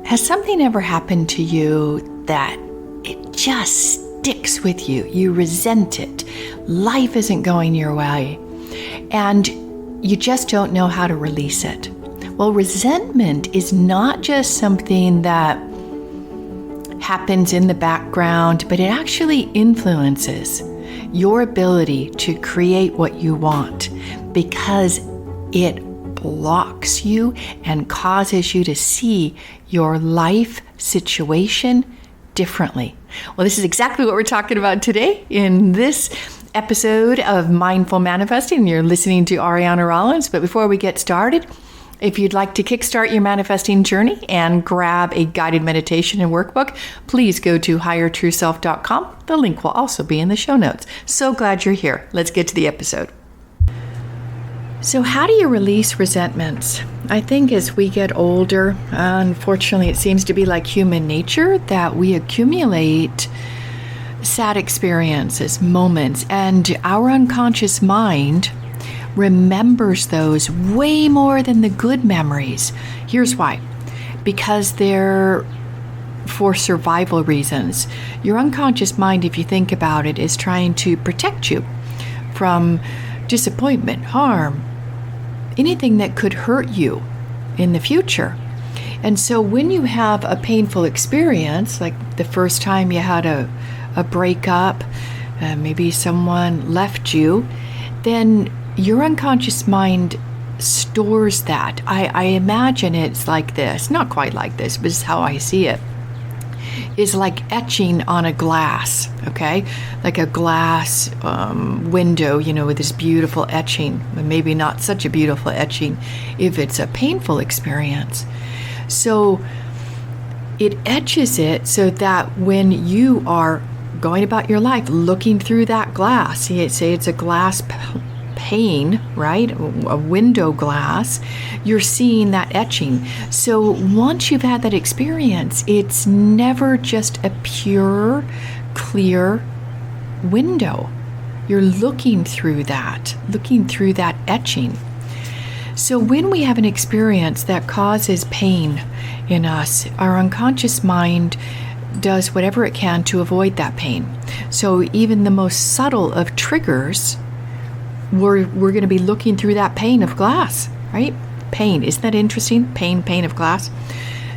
Has something ever happened to you that it just sticks with you? You resent it. Life isn't going your way, and you just don't know how to release it. Well, resentment is not just something that happens in the background, but it actually influences your ability to create what you want because it blocks you and causes you to see your life situation differently. Well, this is exactly what we're talking about today in this episode of Mindful Manifesting. You're listening to Ariana Rollins, but before we get started, if you'd like to kickstart your manifesting journey and grab a guided meditation and workbook, please go to highertrueself.com. The link will also be in the show notes. So glad you're here. Let's get to the episode. So how do you release resentments? I think as we get older, unfortunately, it seems to be like human nature that we accumulate sad experiences, moments, and our unconscious mind remembers those way more than the good memories. Here's why. Because they're for survival reasons. Your unconscious mind, if you think about it, is trying to protect you from disappointment, harm, anything that could hurt you in the future. And so when you have a painful experience, like the first time you had a breakup, maybe someone left you, then your unconscious mind stores that. I imagine it's like this, not quite like this, but this is how I see it. Is like etching on a glass, okay? Like a glass window, with this beautiful etching, but maybe not such a beautiful etching if it's a painful experience. So it etches it so that when you are going about your life, looking through that glass, say it's a glass pane, right? A window glass, you're seeing that etching. So once you've had that experience, it's never just a pure, clear window. You're looking through that etching. So when we have an experience that causes pain in us, our unconscious mind does whatever it can to avoid that pain. So even the most subtle of triggers, we're going to be looking through that pane of glass, right? Pain. Isn't that interesting? Pane of glass.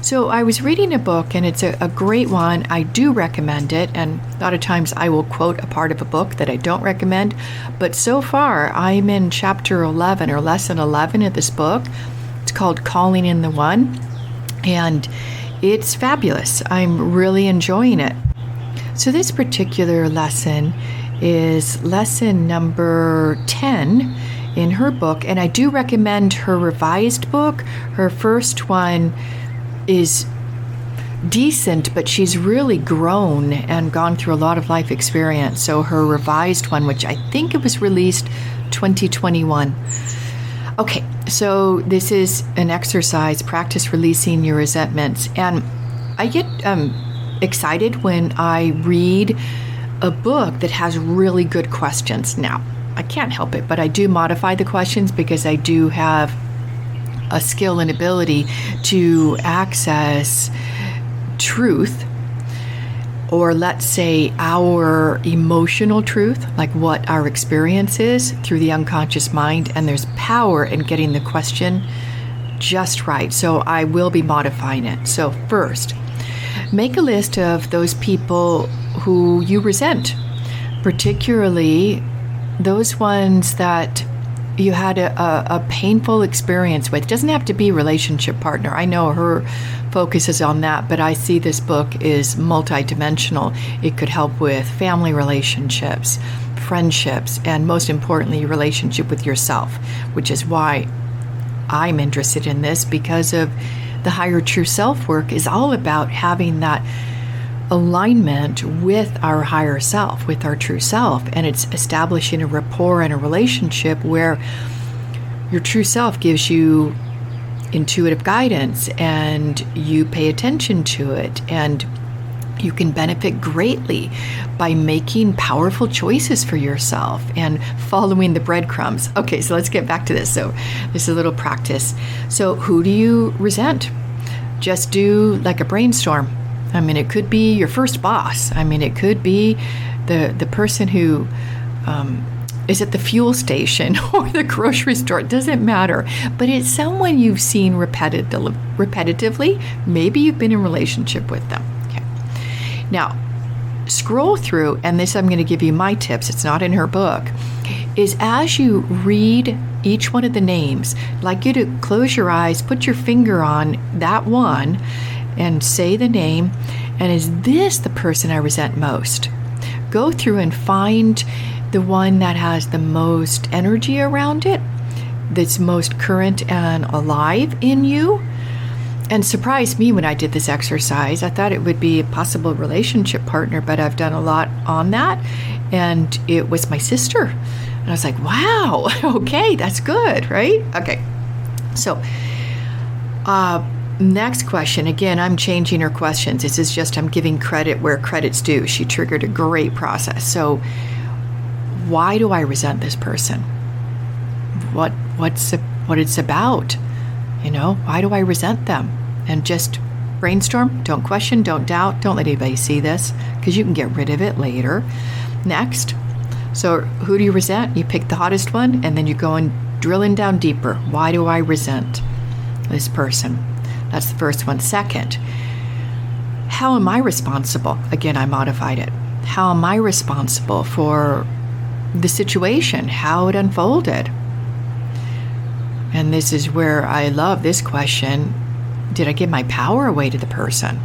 So I was reading a book, and it's a great one. I do recommend it. And a lot of times I will quote a part of a book that I don't recommend. But so far, I'm in chapter 11 or lesson 11 of this book. It's called Calling in the One. And it's fabulous. I'm really enjoying it. So this particular lesson is lesson number 10 in her book, and I do recommend her revised book. Her first one is decent, but she's really grown and gone through a lot of life experience. So her revised one, which I think it was released 2021. Okay, so this is an exercise, practice releasing your resentments. And I get excited when I read a book that has really good questions. Now, I can't help it, but I do modify the questions because I do have a skill and ability to access truth, or let's say our emotional truth, like what our experience is through the unconscious mind, and there's power in getting the question just right. So I will be modifying it. So first, make a list of those people who you resent, particularly those ones that you had a painful experience with. It doesn't have to be relationship partner. I know her focus is on that, but I see this book is multidimensional. It could help with family relationships, friendships, and most importantly, your relationship with yourself, which is why I'm interested in this, because of the higher true self work is all about having that alignment with our higher self, with our true self. And it's establishing a rapport and a relationship where your true self gives you intuitive guidance and you pay attention to it, and you can benefit greatly by making powerful choices for yourself and following the breadcrumbs. Okay, so let's get back to this. So this is a little practice. So who do you resent? just do like a brainstorm. I mean, it could be your first boss. I mean, it could be the person who is at the fuel station or the grocery store. It doesn't matter. But it's someone you've seen repetitively. Maybe you've been in a relationship with them. Okay. Now, scroll through, and this I'm going to give you my tips. It's not in her book. Is as you read each one of the names, I'd like you to close your eyes, put your finger on that one, and say the name. And is this the person I resent most? Go through and find the one that has the most energy around it, that's most current and alive in you. And surprised me when I did this exercise. I thought it would be a possible relationship partner, but I've done a lot on that. And it was my sister. And I was like, wow, okay, that's good, right? Okay. So, next question. Again, I'm changing her questions. This is just, I'm giving credit where credit's due. She triggered a great process. So, why do I resent this person? What it's about? You know, why do I resent them? And just brainstorm. Don't question, don't doubt, don't let anybody see this, because you can get rid of it later. Next. So who do you resent? You pick the hottest one, and then you go and drilling down deeper. Why do I resent this person? That's the first one. Second, how am I responsible? Again, I modified it. How am I responsible for the situation, how it unfolded? And this is where I love this question. Did I give my power away to the person?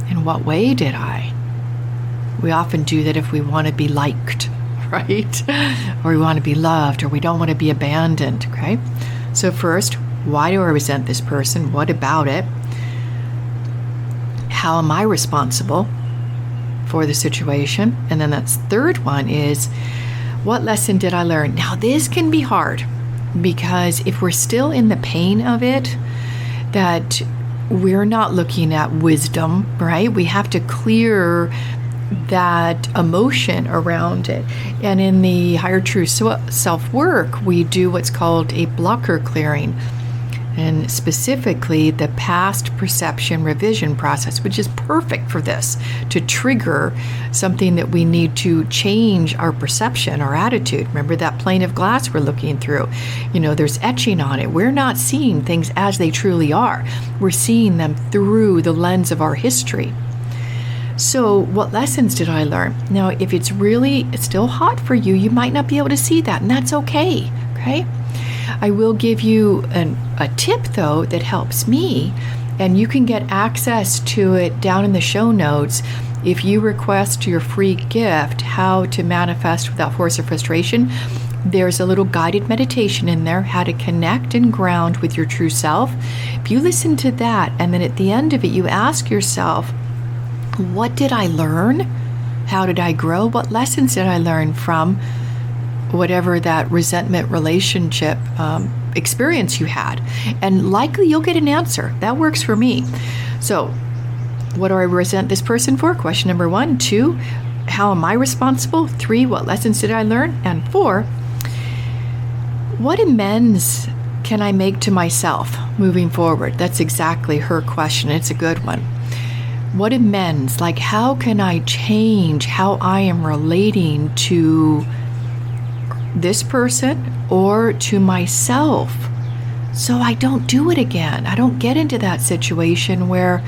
In what way did I? We often do that if we want to be liked, right? Or we want to be loved, or we don't want to be abandoned, okay? So first, why do I resent this person? What about it? How am I responsible for the situation? And then that's third one is, what lesson did I learn? Now, this can be hard, because if we're still in the pain of it, that we're not looking at wisdom, right? We have to clear that emotion around it. And in the Higher True Self work, we do what's called a blocker clearing, and specifically the past perception revision process, which is perfect for this, to trigger something that we need to change our perception, our attitude. Remember that plane of glass we're looking through? You know, there's etching on it. We're not seeing things as they truly are. We're seeing them through the lens of our history. So what lessons did I learn? Now, if it's still hot for you, you might not be able to see that, and that's okay, okay? I will give you a tip, though, that helps me, and you can get access to it down in the show notes if you request your free gift, How to Manifest Without Force or Frustration. There's a little guided meditation in there, how to connect and ground with your true self. If you listen to that, and then at the end of it, you ask yourself, what did I learn? How did I grow? What lessons did I learn from whatever that resentment relationship experience you had? And likely you'll get an answer. That works for me. So what do I resent this person for? Question number 1. 2, how am I responsible? 3, what lessons did I learn? And 4, what amends can I make to myself moving forward? That's exactly her question. It's a good one. What amends? Like, how can I change how I am relating to this person or to myself so I don't do it again? I don't get into that situation where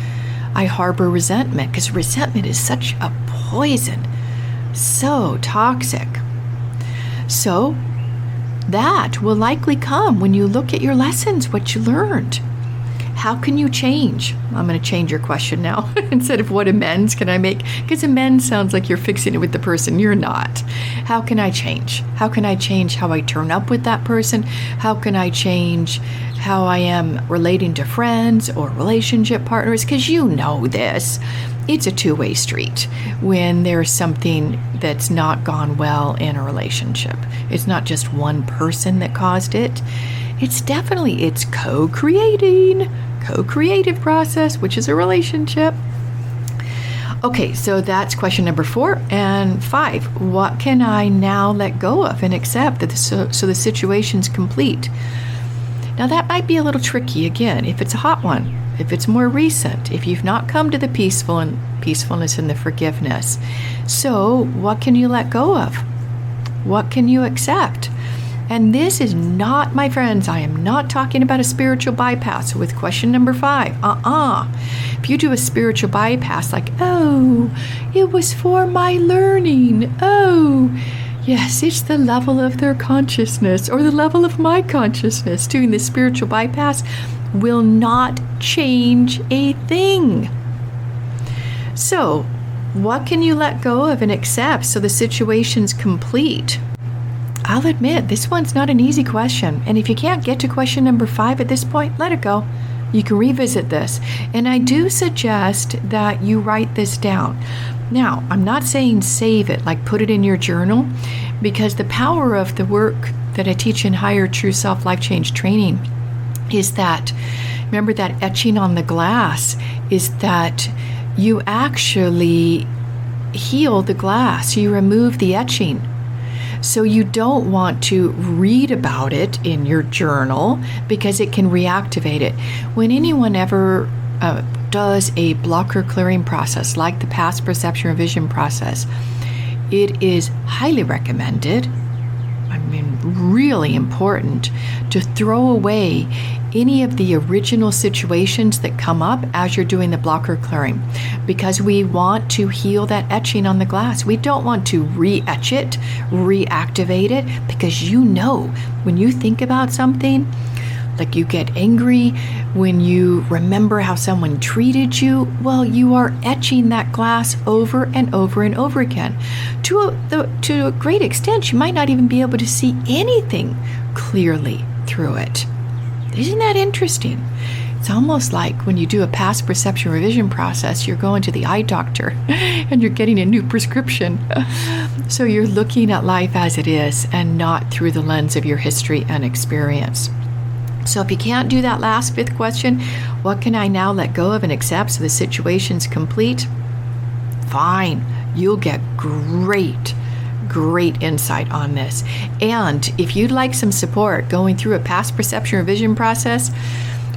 I harbor resentment, because resentment is such a poison, so toxic. So that will likely come when you look at your lessons, what you learned. How can you change? I'm going to change your question now. Instead of what amends can I make? Because amends sounds like you're fixing it with the person. You're not. How can I change? How can I change how I turn up with that person? How can I change how I am relating to friends or relationship partners? Because you know this. It's a two-way street when there's something that's not gone well in a relationship. It's not just one person that caused it. It's co-creative process, which is a relationship. Okay, so that's question number 4. And 5, what can I now let go of and accept that so the situation's complete? Now that might be a little tricky. Again, if it's a hot one, if it's more recent, if you've not come to the peacefulness and the forgiveness. So what can you let go of? What can you accept? And this is not, my friends, I am not talking about a spiritual bypass with question number 5. If you do a spiritual bypass like, oh, it was for my learning. Oh, yes, it's the level of their consciousness or the level of my consciousness. Doing the spiritual bypass will not change a thing. So, what can you let go of and accept so the situation's complete? I'll admit, this one's not an easy question. And if you can't get to question number 5 at this point, let it go. You can revisit this. And I do suggest that you write this down. Now, I'm not saying save it, like put it in your journal, because the power of the work that I teach in Higher True Self Life Change Training is that, remember that etching on the glass, is that you actually heal the glass. You remove the etching. So you don't want to read about it in your journal because it can reactivate it. When anyone ever does a blocker clearing process like the past perception revision process, it is highly recommended, really important, to throw away any of the original situations that come up as you're doing the blocker clearing, because we want to heal that etching on the glass. We don't want to re-etch it, reactivate it, because when you think about something, like you get angry when you remember how someone treated you, well, you are etching that glass over and over and over again. To a great extent, you might not even be able to see anything clearly through it. Isn't that interesting? It's almost like when you do a past perception revision process, you're going to the eye doctor and you're getting a new prescription. So you're looking at life as it is and not through the lens of your history and experience. So if you can't do that last 5th question, what can I now let go of and accept so the situation's complete? Fine. You'll get great insight on this. And if you'd like some support going through a past perception revision process,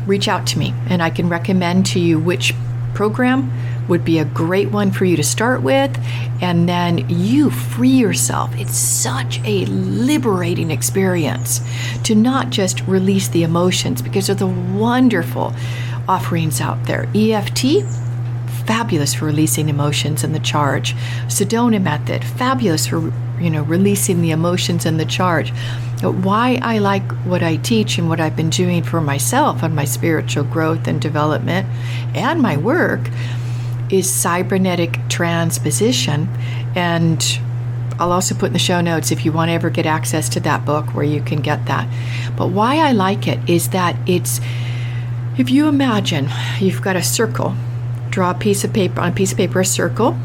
reach out to me and I can recommend to you which program would be a great one for you to start with, and then you free yourself. It's such a liberating experience to not just release the emotions, because of the wonderful offerings out there. EFT, fabulous for releasing emotions and the charge. Sedona method, fabulous for releasing the emotions and the charge. But why I like what I teach and what I've been doing for myself on my spiritual growth and development and my work is cybernetic transposition. And I'll also put in the show notes if you want to ever get access to that book where you can get that. But why I like it is that it's, if you imagine you've got a circle, draw a piece of paper, on a piece of paper, a circle,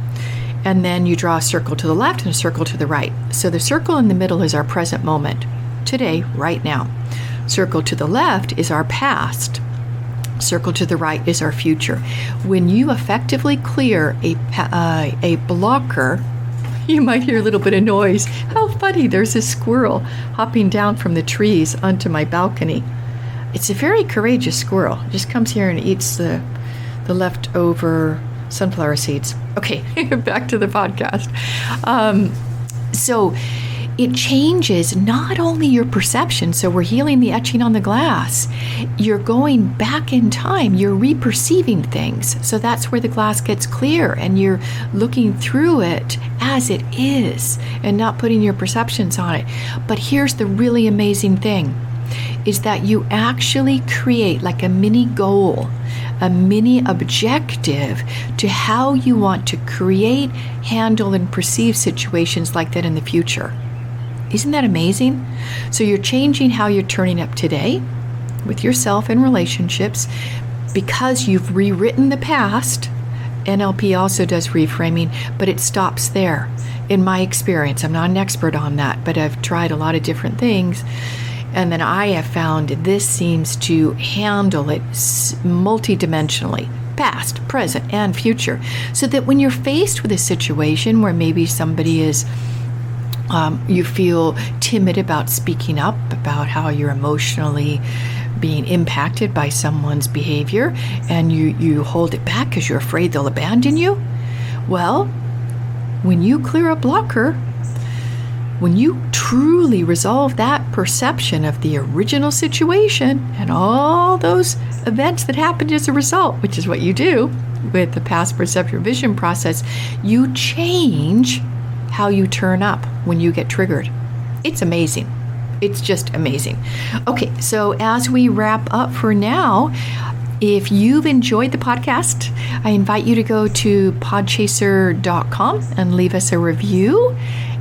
and then you draw a circle to the left and a circle to the right. So the circle in the middle is our present moment, today, right now. Circle to the left is our past. Circle to the right is our future. When you effectively clear a blocker, you might hear a little bit of noise. How funny, there's a squirrel hopping down from the trees onto my balcony. It's a very courageous squirrel. It just comes here and eats the leftover sunflower seeds. Okay, back to the podcast. So it changes not only your perception, so we're healing the etching on the glass, you're going back in time, you're reperceiving things. So that's where the glass gets clear and you're looking through it as it is and not putting your perceptions on it. But here's the really amazing thing, is that you actually create like a mini goal, a mini objective to how you want to create, handle, and perceive situations like that in the future. Isn't that amazing? So you're changing how you're turning up today with yourself and relationships because you've rewritten the past. NLP also does reframing, but it stops there. In my experience, I'm not an expert on that, but I've tried a lot of different things. And then I have found this seems to handle it multidimensionally, past, present, and future. So that when you're faced with a situation where maybe somebody is, you feel timid about speaking up, about how you're emotionally being impacted by someone's behavior and you hold it back because you're afraid they'll abandon you? Well, when you clear a blocker, when you truly resolve that perception of the original situation and all those events that happened as a result, which is what you do with the past perceptual vision process, you change how you turn up when you get triggered. It's amazing. It's just amazing. Okay, so as we wrap up for now, if you've enjoyed the podcast, I invite you to go to podchaser.com and leave us a review.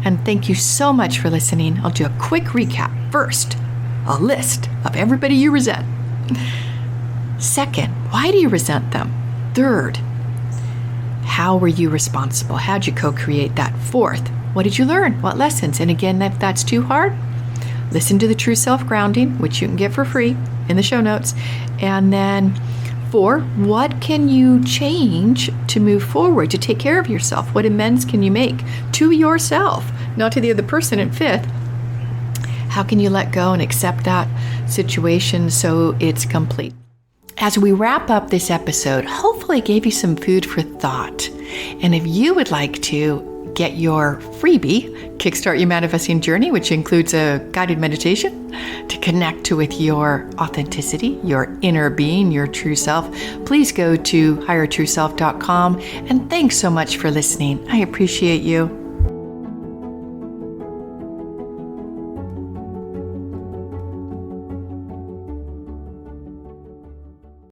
And thank you so much for listening. I'll do a quick recap. First, a list of everybody you resent. Second, why do you resent them? Third, how were you responsible? How'd you co-create that? Fourth, what did you learn? What lessons? And again, if that's too hard, listen to the True Self Grounding, which you can get for free in the show notes. And then 4, what can you change to move forward, to take care of yourself? What amends can you make to yourself, not to the other person? And 5th, how can you let go and accept that situation so it's complete? As we wrap up this episode, hopefully it gave you some food for thought. And if you would like to get your freebie, Kickstart Your Manifesting Journey, which includes a guided meditation to connect with your authenticity, your inner being, your true self, please go to highertrueself.com. And thanks so much for listening. I appreciate you.